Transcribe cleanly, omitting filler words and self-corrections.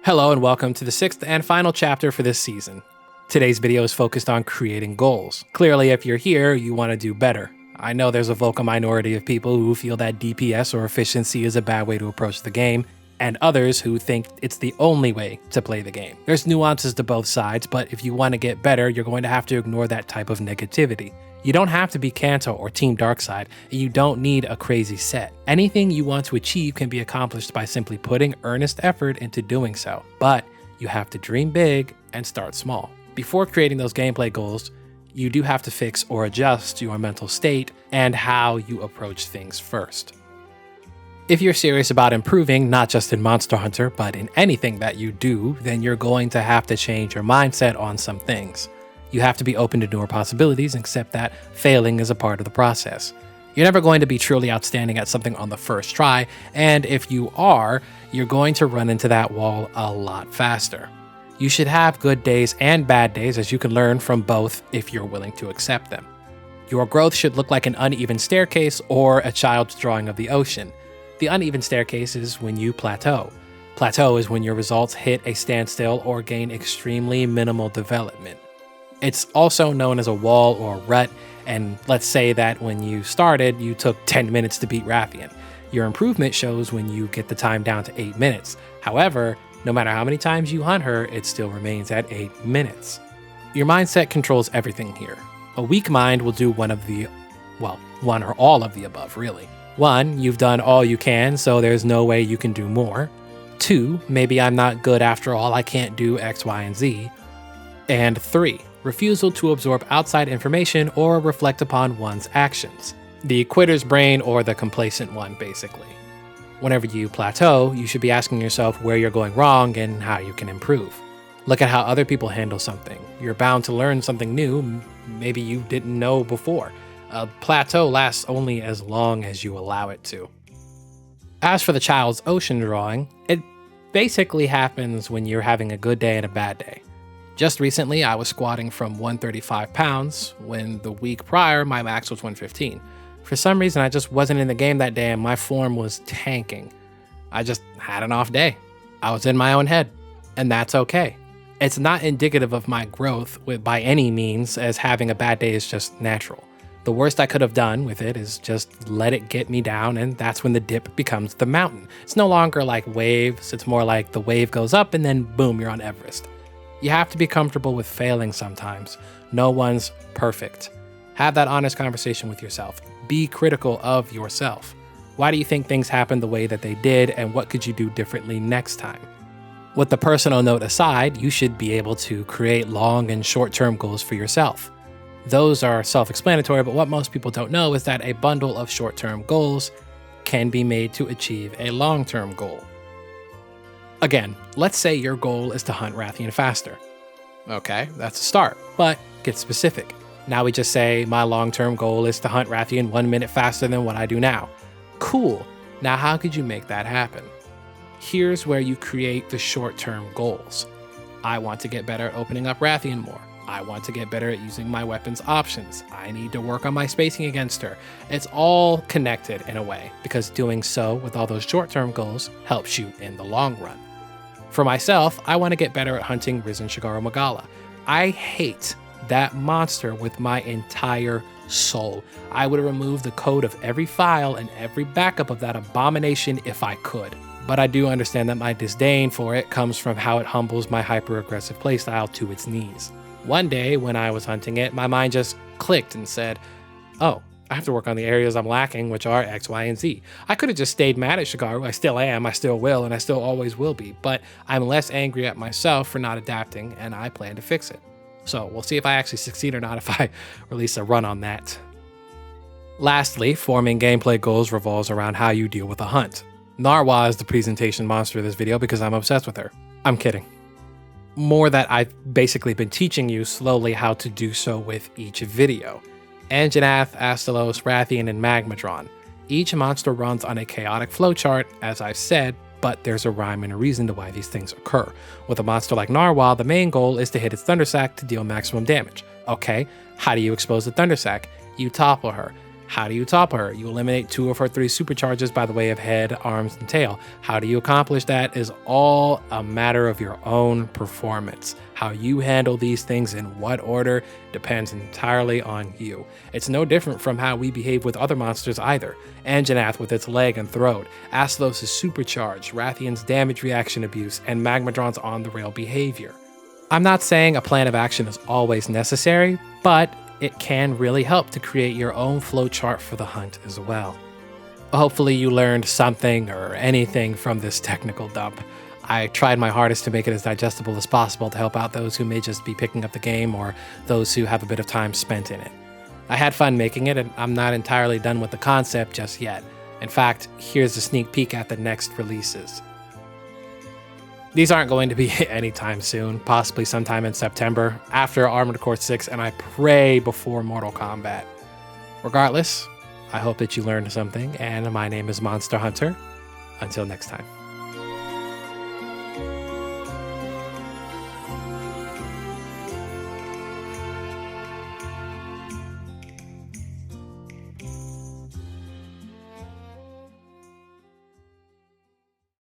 Hello and welcome to the sixth and final chapter for this season. Today's video is focused on creating goals. Clearly, if you're here, you want to do better. I know there's a vocal minority of people who feel that DPS or efficiency is a bad way to approach the game, and others who think it's the only way to play the game. There's nuances to both sides, but if you want to get better, you're going to have to ignore that type of negativity. You don't have to be Kanto or Team Darkside, and you don't need a crazy set. Anything you want to achieve can be accomplished by simply putting earnest effort into doing so, but you have to dream big and start small. Before creating those gameplay goals, you do have to fix or adjust your mental state and how you approach things first. If you're serious about improving, not just in Monster Hunter, but in anything that you do, then you're going to have to change your mindset on some things. You have to be open to newer possibilities and accept that failing is a part of the process. You're never going to be truly outstanding at something on the first try, and if you are, you're going to run into that wall a lot faster. You should have good days and bad days, as you can learn from both if you're willing to accept them. Your growth should look like an uneven staircase or a child's drawing of the ocean. The uneven staircase is when you plateau. Plateau is when your results hit a standstill or gain extremely minimal development. It's also known as a wall or rut, and let's say that when you started, you took 10 minutes to beat Rathian. Your improvement shows when you get the time down to 8 minutes. However, no matter how many times you hunt her, it still remains at 8 minutes. Your mindset controls everything here. A weak mind will do one or all of the above, really. 1, you've done all you can, so there's no way you can do more. 2, maybe I'm not good after all, I can't do X, Y, and Z. And 3, refusal to absorb outside information or reflect upon one's actions. The quitter's brain or the complacent one, basically. Whenever you plateau, you should be asking yourself where you're going wrong and how you can improve. Look at how other people handle something. You're bound to learn something new maybe you didn't know before. A plateau lasts only as long as you allow it to. As for the child's ocean drawing, it basically happens when you're having a good day and a bad day. Just recently, I was squatting from 135 pounds, when the week prior, my max was 115. For some reason, I just wasn't in the game that day and my form was tanking. I just had an off day. I was in my own head, and that's okay. It's not indicative of my growth by any means, as having a bad day is just natural. The worst I could have done with it is just let it get me down, and that's when the dip becomes the mountain. It's no longer like waves, it's more like the wave goes up and then boom, you're on Everest. You have to be comfortable with failing sometimes. No one's perfect. Have that honest conversation with yourself. Be critical of yourself. Why do you think things happened the way that they did, and what could you do differently next time? With the personal note aside, you should be able to create long and short-term goals for yourself. Those are self-explanatory, but what most people don't know is that a bundle of short-term goals can be made to achieve a long-term goal. Again, let's say your goal is to hunt Rathian faster. Okay, that's a start, but get specific. Now we just say my long-term goal is to hunt Rathian 1 minute faster than what I do now. Cool, now how could you make that happen? Here's where you create the short-term goals. I want to get better at opening up Rathian more. I want to get better at using my weapons options. I need to work on my spacing against her. It's all connected in a way, because doing so with all those short-term goals helps you in the long run. For myself, I want to get better at hunting Risen Shigaru Magala. I hate that monster with my entire soul. I would remove the code of every file and every backup of that abomination if I could. But I do understand that my disdain for it comes from how it humbles my hyper-aggressive playstyle to its knees. One day, when I was hunting it, my mind just clicked and said, oh, I have to work on the areas I'm lacking, which are X, Y, and Z. I could have just stayed mad at Shigaru. I still am, I still will, and I still always will be. But I'm less angry at myself for not adapting, and I plan to fix it. So we'll see if I actually succeed or not if I release a run on that. Lastly, forming gameplay goals revolves around how you deal with a hunt. Narwa is the presentation monster of this video because I'm obsessed with her. I'm kidding. More that I've basically been teaching you slowly how to do so with each video. Anjanath, Astalos, Rathian, and Magmadron. Each monster runs on a chaotic flowchart, as I've said, but there's a rhyme and a reason to why these things occur. With a monster like Narwhal, the main goal is to hit its Thundersack to deal maximum damage. Okay, how do you expose the Thundersack? You topple her. How do you top her? You eliminate 2 of her 3 supercharges by the way of head, arms, and tail. How do you accomplish that is all a matter of your own performance. How you handle these things in what order depends entirely on you. It's no different from how we behave with other monsters either. Anjanath with its leg and throat, Astalos' supercharge, Rathian's damage reaction abuse, and Magmadron's on-the-rail behavior. I'm not saying a plan of action is always necessary, but it can really help to create your own flowchart for the hunt as well. Hopefully you learned something or anything from this technical dump. I tried my hardest to make it as digestible as possible to help out those who may just be picking up the game or those who have a bit of time spent in it. I had fun making it, and I'm not entirely done with the concept just yet. In fact, here's a sneak peek at the next releases. These aren't going to be anytime soon, possibly sometime in September, after Armored Core 6, and I pray before Mortal Kombat. Regardless, I hope that you learned something, and my name is Monster Hunter. Until next time.